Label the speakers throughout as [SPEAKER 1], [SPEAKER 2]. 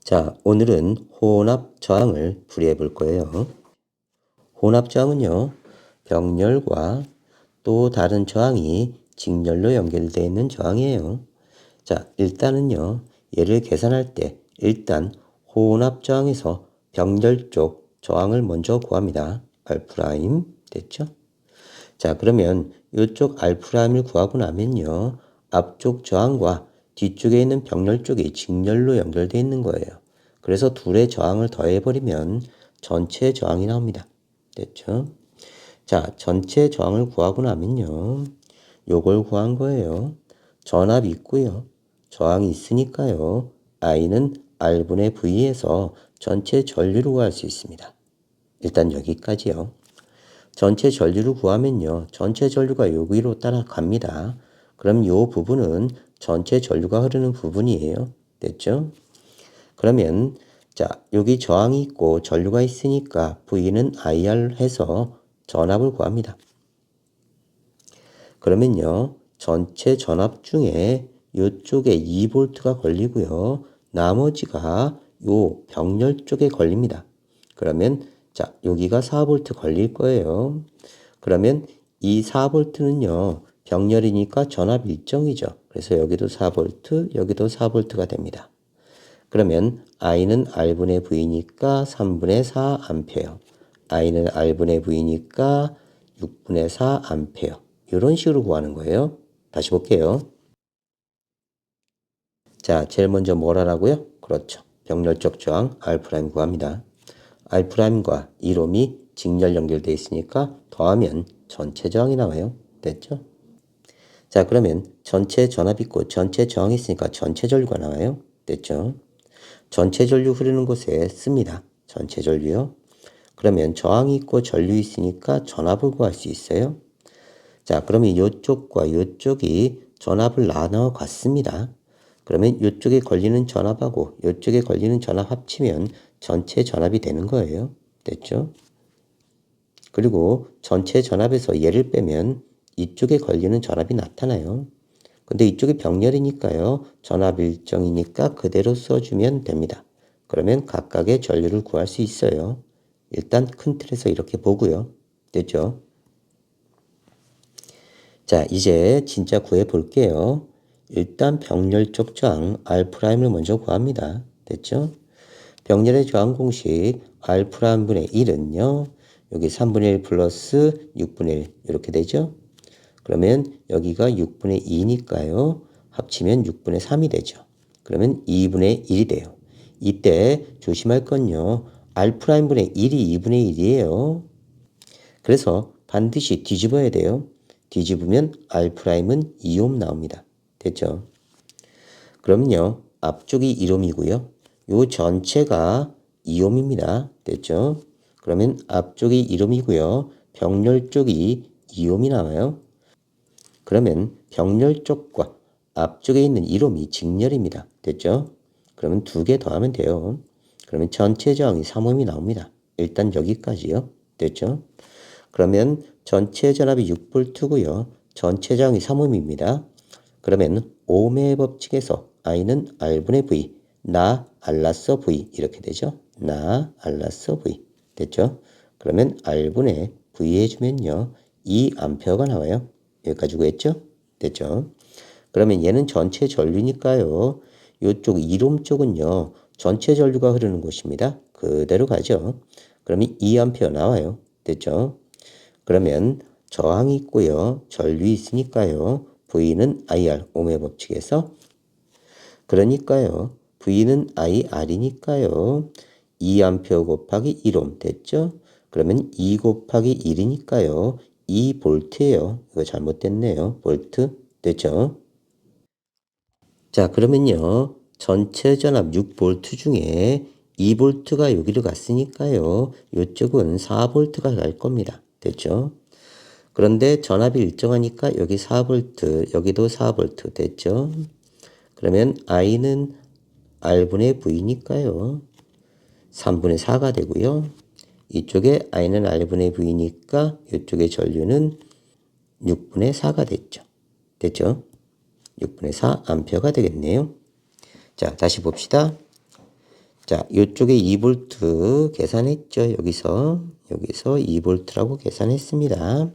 [SPEAKER 1] 자, 오늘은 혼합 저항을 풀이해 볼 거예요. 혼합 저항은요, 병렬과 또 다른 저항이 직렬로 연결되어 있는 저항이에요. 자, 일단은요, 얘를 계산할 때 일단 혼합 저항에서 병렬 쪽 저항을 먼저 구합니다. R' 됐죠? 자, 그러면 이쪽 R'을 구하고 나면요, 앞쪽 저항과 뒤쪽에 있는 병렬 쪽이 직렬로 연결되어 있는 거예요. 그래서 둘의 저항을 더해버리면 전체 저항이 나옵니다. 됐죠? 자, 전체 저항을 구하고 나면요, 요걸 구한 거예요. 전압이 있고요. 저항이 있으니까요, I는 R분의 V에서 전체 전류를 구할 수 있습니다. 일단 여기까지요. 전체 전류를 구하면요, 전체 전류가 여기로 따라갑니다. 그럼 요 부분은 전체 전류가 흐르는 부분이에요. 됐죠? 그러면 자, 여기 저항이 있고 전류가 있으니까 V는 IR 해서 전압을 구합니다. 그러면요, 전체 전압 중에 이쪽에 2V가 걸리고요, 나머지가 요 병렬 쪽에 걸립니다. 그러면 자, 여기가 4V 걸릴 거예요. 그러면 이 4V는요, 병렬이니까 전압 일정이죠. 그래서 여기도 4V, 여기도 4V가 됩니다. 그러면 I는 R분의 V니까 3분의 4A, I는 R분의 V니까 6분의 4A. 이런 식으로 구하는 거예요. 다시 볼게요. 자, 제일 먼저 뭘 하라고요? 그렇죠. 병렬적 저항 R' 구합니다. R'과 이롬이 직렬 연결되어 있으니까 더하면 전체 저항이 나와요. 됐죠? 자, 그러면 전체 전압 있고 전체 저항이 있으니까 전체 전류가 나와요. 됐죠? 전체 전류 흐르는 곳에 씁니다. 전체 전류요. 그러면 저항이 있고 전류 있으니까 전압을 구할 수 있어요. 자, 그러면 이쪽과 이쪽이 전압을 나눠 갔습니다. 그러면 이쪽에 걸리는 전압하고 이쪽에 걸리는 전압 합치면 전체 전압이 되는 거예요. 됐죠? 그리고 전체 전압에서 얘를 빼면 이쪽에 걸리는 전압이 나타나요. 근데 이쪽이 병렬이니까요, 전압 일정이니까 그대로 써주면 됩니다. 그러면 각각의 전류를 구할 수 있어요. 일단 큰 틀에서 이렇게 보고요. 됐죠? 자, 이제 진짜 구해 볼게요. 일단 병렬적 저항 R'을 먼저 구합니다. 됐죠? 병렬의 저항 공식 R'분의 1은요, 여기 3분의 1 플러스 6분의 1 이렇게 되죠? 그러면 여기가 6분의 2니까요. 합치면 6분의 3이 되죠. 그러면 2분의 1이 돼요. 이때 조심할 건요, R'분의 1이 2분의 1이에요. 그래서 반드시 뒤집어야 돼요. 뒤집으면 R'은 2옴 나옵니다. 됐죠? 그러면요, 앞쪽이 1옴이고요. 요 전체가 2옴입니다. 됐죠? 그러면 앞쪽이 1옴이고요. 병렬 쪽이 2옴이 나와요. 그러면 병렬 쪽과 앞쪽에 있는 1옴이 직렬입니다. 됐죠? 그러면 두 개 더하면 돼요. 그러면 전체 저항이 3옴이 나옵니다. 일단 여기까지요. 됐죠? 그러면 전체 전압이 6V고요. 전체 저항이 3옴입니다. 그러면 ohm의 법칙에서 I는 R분의 V, 나 알라서 V 이렇게 되죠. 나 알라서 V 됐죠. 그러면 R분의 V 해주면요, 2A가 나와요. 여기까지 구했죠? 됐죠? 그러면 얘는 전체 전류니까요, 이쪽 1옴 쪽은요, 전체 전류가 흐르는 곳입니다. 그대로 가죠. 그러면 2A 나와요. 됐죠? 그러면 저항이 있고요, 전류 있으니까요, V는 IR, ohm의 법칙에서. 그러니까요, V는 IR이니까요, 2A 곱하기 1옴 됐죠? 그러면 2 곱하기 1이니까요, 2V예요. 이거 잘못됐네요. 볼트 됐죠? 자, 그러면요, 전체 전압 6V 중에 2V가 여기로 갔으니까요, 이쪽은 4V가 갈 겁니다. 됐죠? 그런데 전압이 일정하니까 여기 4V, 여기도 4V 됐죠? 그러면 I는 R분의 V니까요, 3분의 4가 되고요. 이쪽에 I는 R분의 V니까 이쪽의 전류는 6분의 4가 됐죠. 됐죠? 6분의 4 암페어가 되겠네요. 자, 다시 봅시다. 자, 이쪽에 2V 계산했죠. 여기서 2V라고 계산했습니다.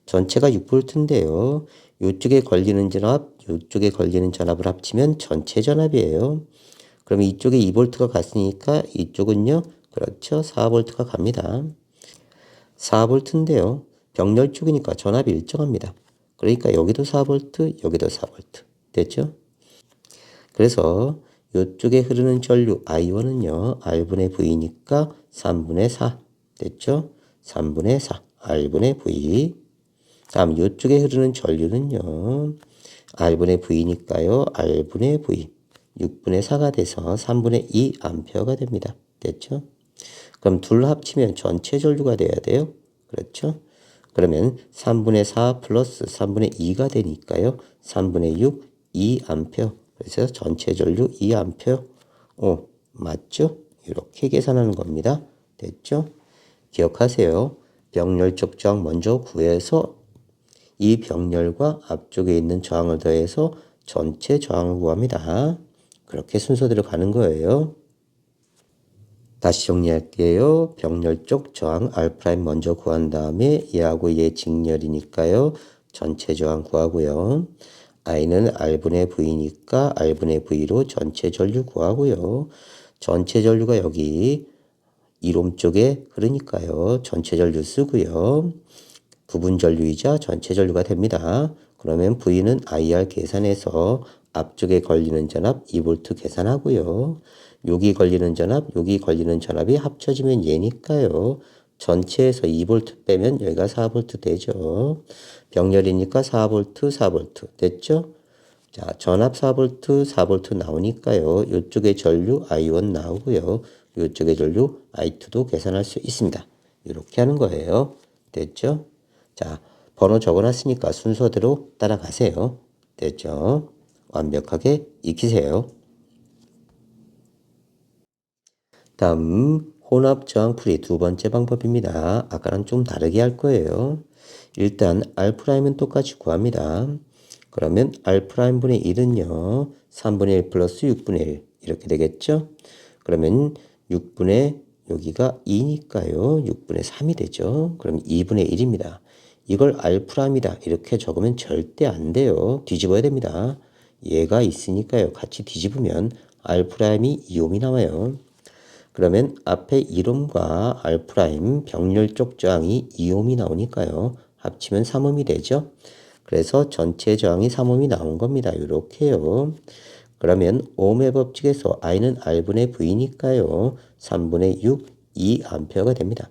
[SPEAKER 1] 전체가 6V인데요. 이쪽에 걸리는 전압, 이쪽에 걸리는 전압을 합치면 전체 전압이에요. 그러면 이쪽에 2V가 갔으니까 이쪽은요. 그렇죠. 4V가 갑니다. 4V인데요. 병렬 쪽이니까 전압이 일정합니다. 그러니까 여기도 4V, 여기도 4V. 됐죠? 그래서 이쪽에 흐르는 전류 I1은요. R분의 V니까 3분의 4. 됐죠? 3분의 4. R분의 V. 다음 이쪽에 흐르는 전류는요. R분의 V니까요. R분의 V. 6분의 4가 돼서 3분의 2 암페어가 됩니다. 됐죠? 그럼 둘 합치면 전체 전류가 돼야 돼요. 그렇죠? 그러면 3분의 4 플러스 3분의 2가 되니까요. 3분의 6, 2 암페어. 그래서 전체 전류 2 암페어. 오, 맞죠? 이렇게 계산하는 겁니다. 됐죠? 기억하세요. 병렬적 저항 먼저 구해서 이 병렬과 앞쪽에 있는 저항을 더해서 전체 저항을 구합니다. 그렇게 순서대로 가는 거예요. 다시 정리할게요. 병렬적 저항 R' 먼저 구한 다음에 얘하고 얘 직렬이니까요. 전체 저항 구하고요. I는 R분의 V니까 R분의 V로 전체 전류 구하고요. 전체 전류가 여기 이롬 쪽에 흐르니까요. 전체 전류 쓰고요. 부분 전류이자 전체 전류가 됩니다. 그러면 V는 IR 계산해서 앞쪽에 걸리는 전압 2V 계산하고요. 여기 걸리는 전압, 여기 걸리는 전압이 합쳐지면 얘니까요. 전체에서 2V 빼면 여기가 4V 되죠. 병렬이니까 4V, 4V 됐죠? 자, 전압 4V, 4V 나오니까요. 이쪽에 전류 I1 나오고요. 이쪽에 전류 I2도 계산할 수 있습니다. 이렇게 하는 거예요. 됐죠? 자, 번호 적어놨으니까 순서대로 따라가세요. 됐죠? 완벽하게 익히세요. 다음 혼합 저항풀이 두 번째 방법입니다. 아까랑 좀 다르게 할 거예요. 일단 R'은 똑같이 구합니다. 그러면 R'분의 1은요. 3분의 1 플러스 6분의 1 이렇게 되겠죠? 그러면 6분의 여기가 2니까요. 6분의 3이 되죠. 그럼 2분의 1입니다. 이걸 R'이다 이렇게 적으면 절대 안 돼요. 뒤집어야 됩니다. 얘가 있으니까요. 같이 뒤집으면 R'이 2옴이 나와요. 그러면 앞에 1옴과 R' 병렬적 저항이 2옴이 나오니까요. 합치면 3옴이 되죠. 그래서 전체 저항이 3옴이 나온 겁니다. 이렇게요. 그러면 옴의 법칙에서 I는 R분의 V니까요. 3분의 6, 2A가 됩니다.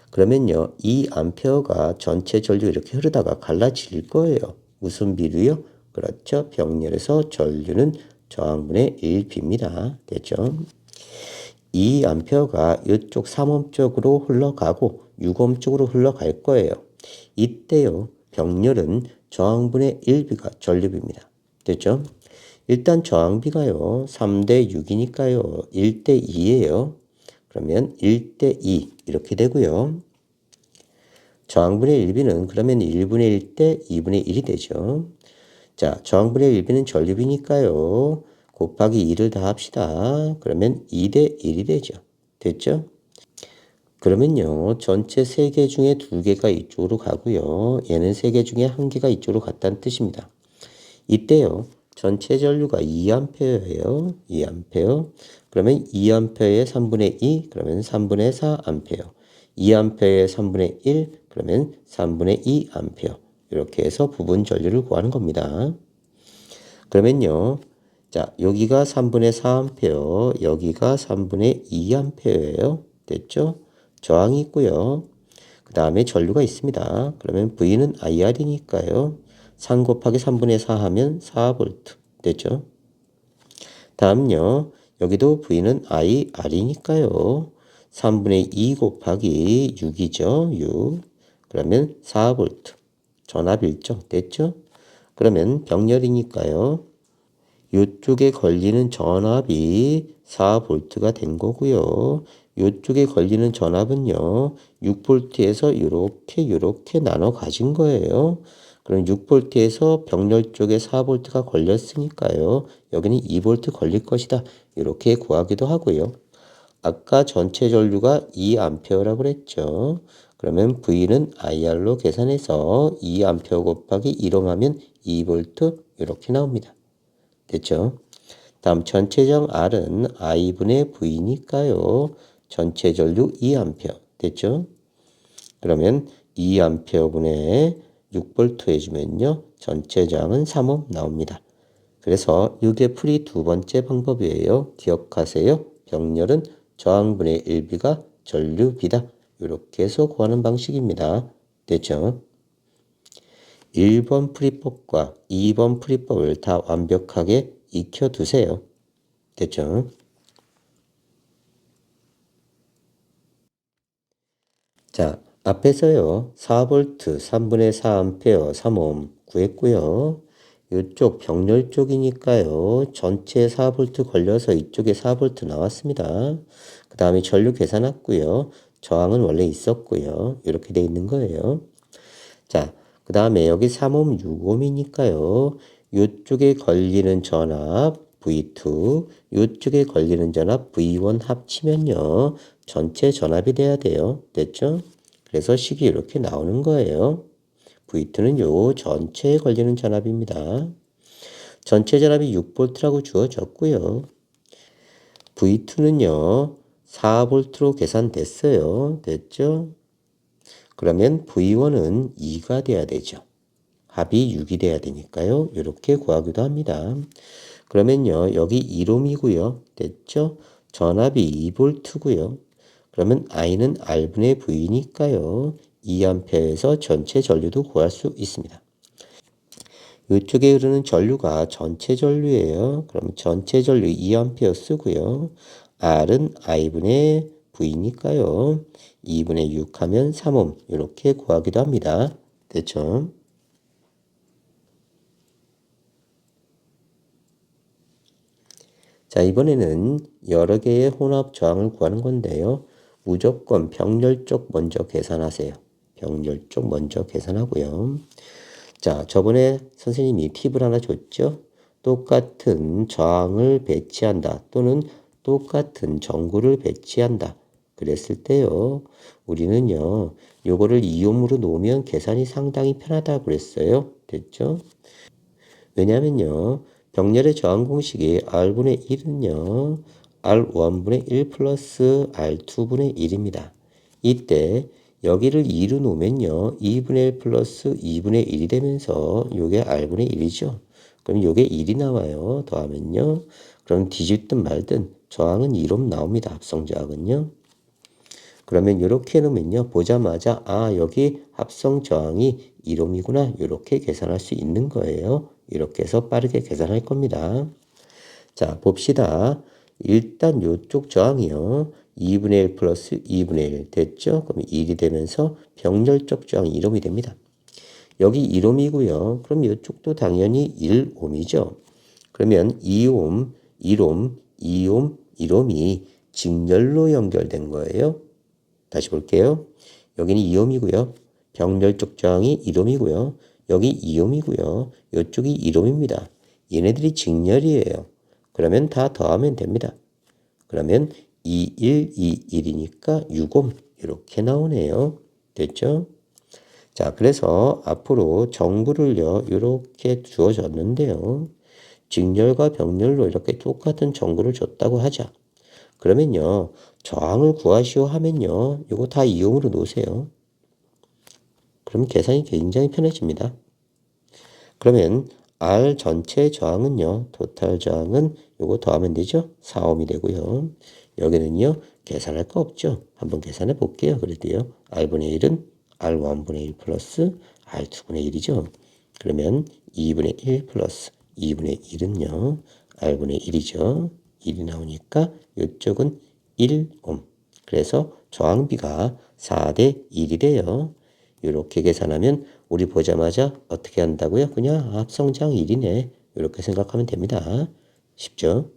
[SPEAKER 1] 그러면요. 2A가 전체 전류 이렇게 흐르다가 갈라질 거예요. 무슨 비율이요? 그렇죠. 병렬에서 전류는 저항분의 1B입니다. 됐죠? 2A가 이쪽 3옴 쪽으로 흘러가고 6옴 쪽으로 흘러갈 거예요. 이때요. 병렬은 저항분의 1B가 전류비입니다. 됐죠? 일단 저항비가요. 3대 6이니까요. 1대 2예요. 그러면 1대 2 이렇게 되고요. 저항분의 1B는 그러면 1분의 1 대 2분의 1이 되죠. 자, 저항분의 1B는 전류비니까요. 곱하기 2를 다 합시다. 그러면 2대 1이 되죠. 됐죠? 그러면요. 전체 3개 중에 2개가 이쪽으로 가고요. 얘는 3개 중에 1개가 이쪽으로 갔다는 뜻입니다. 이때요. 전체 전류가 2A예요. 2A. 그러면 2A의 3분의 2, 그러면 3분의 4A. 2A의 3분의 1, 그러면 3분의 2A. 이렇게 해서 부분 전류를 구하는 겁니다. 그러면요. 자, 여기가 3분의 4A, 여기가 3분의 2A예요. 됐죠? 저항이 있고요. 그 다음에 전류가 있습니다. 그러면 V는 IR이니까요. 3 곱하기 3분의 4 하면 4V 됐죠? 다음요. 여기도 V는 IR이니까요. 3분의 2 곱하기 6이죠. 6. 그러면 4V. 전압 일정 됐죠? 그러면 병렬이니까요. 이쪽에 걸리는 전압이 4V가 된 거고요. 이쪽에 걸리는 전압은요. 6V에서 이렇게 나눠 가진 거예요. 그럼 6V에서 병렬 쪽에 4V가 걸렸으니까요. 여기는 2V 걸릴 것이다. 이렇게 구하기도 하고요. 아까 전체 전류가 2A라고 그랬죠. 그러면 V는 IR로 계산해서 2A 곱하기 1옴 하면 2V 이렇게 나옵니다. 됐죠? 다음 전체정 R은 I분의 V니까요. 전체 전류 2A 됐죠? 그러면 2A분의 6V 해주면요. 전체 저항은 3옴 나옵니다. 그래서 이게 풀이 두 번째 방법이에요. 기억하세요. 병렬은 저항분의 1B가 전류비다. 이렇게 해서 구하는 방식입니다. 됐죠? 1번 풀이법과 2번 풀이법을 다 완벽하게 익혀두세요. 됐죠? 자, 앞에서요. 4V, 3분의 4A, 3옴 구했고요. 이쪽 병렬 쪽이니까요. 전체 4V 걸려서 이쪽에 4V 나왔습니다. 그 다음에 전류 계산했고요. 저항은 원래 있었고요. 이렇게 돼 있는 거예요. 자, 그 다음에 여기 3옴, 6옴이니까요. 이쪽에 걸리는 전압 V2, 이쪽에 걸리는 전압 V1 합치면요. 전체 전압이 돼야 돼요. 됐죠? 그래서 식이 이렇게 나오는 거예요. V2는 요 전체에 걸리는 전압입니다. 전체 전압이 6V라고 주어졌고요. V2는요. 4V로 계산됐어요. 됐죠? 그러면 V1은 2가 돼야 되죠. 합이 6이 돼야 되니까요. 이렇게 구하기도 합니다. 그러면요. 여기 1옴이고요. 됐죠? 전압이 2V고요. 그러면 I는 R분의 V니까요. 2A에서 전체 전류도 구할 수 있습니다. 이쪽에 흐르는 전류가 전체 전류예요. 그럼 전체 전류 2A 쓰고요. R은 I분의 V니까요. 2분의 6 하면 3옴 이렇게 구하기도 합니다. 됐죠? 자, 이번에는 여러 개의 혼합 저항을 구하는 건데요. 무조건 병렬 쪽 먼저 계산하세요. 병렬 쪽 먼저 계산하고요. 자, 저번에 선생님이 팁을 하나 줬죠. 똑같은 저항을 배치한다 또는 똑같은 전구를 배치한다. 그랬을 때요. 우리는요. 요거를 이옴으로 놓으면 계산이 상당히 편하다고 그랬어요. 됐죠? 왜냐면요. 병렬의 저항 공식이 R분의 1은요. R1분의 1 플러스 R2분의 1입니다. 이때 여기를 2로 놓으면요. 2분의 1 플러스 2분의 1이 되면서 요게 R분의 1이죠. 그럼 요게 1이 나와요. 더하면요. 그럼 뒤집든 말든 저항은 2로 나옵니다. 합성 저항은요. 그러면 이렇게 해놓으면요. 보자마자 아 여기 합성 저항이 1옴이구나. 이렇게 계산할 수 있는 거예요. 이렇게 해서 빠르게 계산할 겁니다. 자 봅시다. 일단 이쪽 저항이요. 2분의 1 플러스 2분의 1 됐죠? 그럼 1이 되면서 병렬적 저항이 1옴이 됩니다. 여기 1옴이고요. 그럼 이쪽도 당연히 1옴이죠. 그러면 2옴, 1옴, 2옴, 1옴이 직렬로 연결된 거예요. 다시 볼게요. 여기는 2옴이고요. 병렬적 저항이 1옴이고요. 여기 2옴이고요. 이쪽이 1옴입니다. 얘네들이 직렬이에요. 그러면 다 더하면 됩니다. 그러면 2, 1, 2, 1이니까 6옴 이렇게 나오네요. 됐죠? 자, 그래서 앞으로 전구를요. 이렇게 주어졌는데요. 직렬과 병렬로 이렇게 똑같은 전구를 줬다고 하자. 그러면요. 저항을 구하시오 하면요. 이거 다 이용으로 놓으세요. 그럼 계산이 굉장히 편해집니다. 그러면 R 전체 저항은요. 토탈 저항은 이거 더하면 되죠. 4옴이 되고요. 여기는요. 계산할 거 없죠. 한번 계산해 볼게요. 그래도요. R분의 1은 R1분의 1 플러스 R2분의 1이죠. 그러면 2분의 1 플러스 2분의 1은요. R분의 1이죠. 1이 나오니까 이쪽은 1옴. 그래서 저항비가 4대 1이래요. 이렇게 계산하면 우리 보자마자 어떻게 한다고요? 그냥 합성장 1이네. 이렇게 생각하면 됩니다. 쉽죠?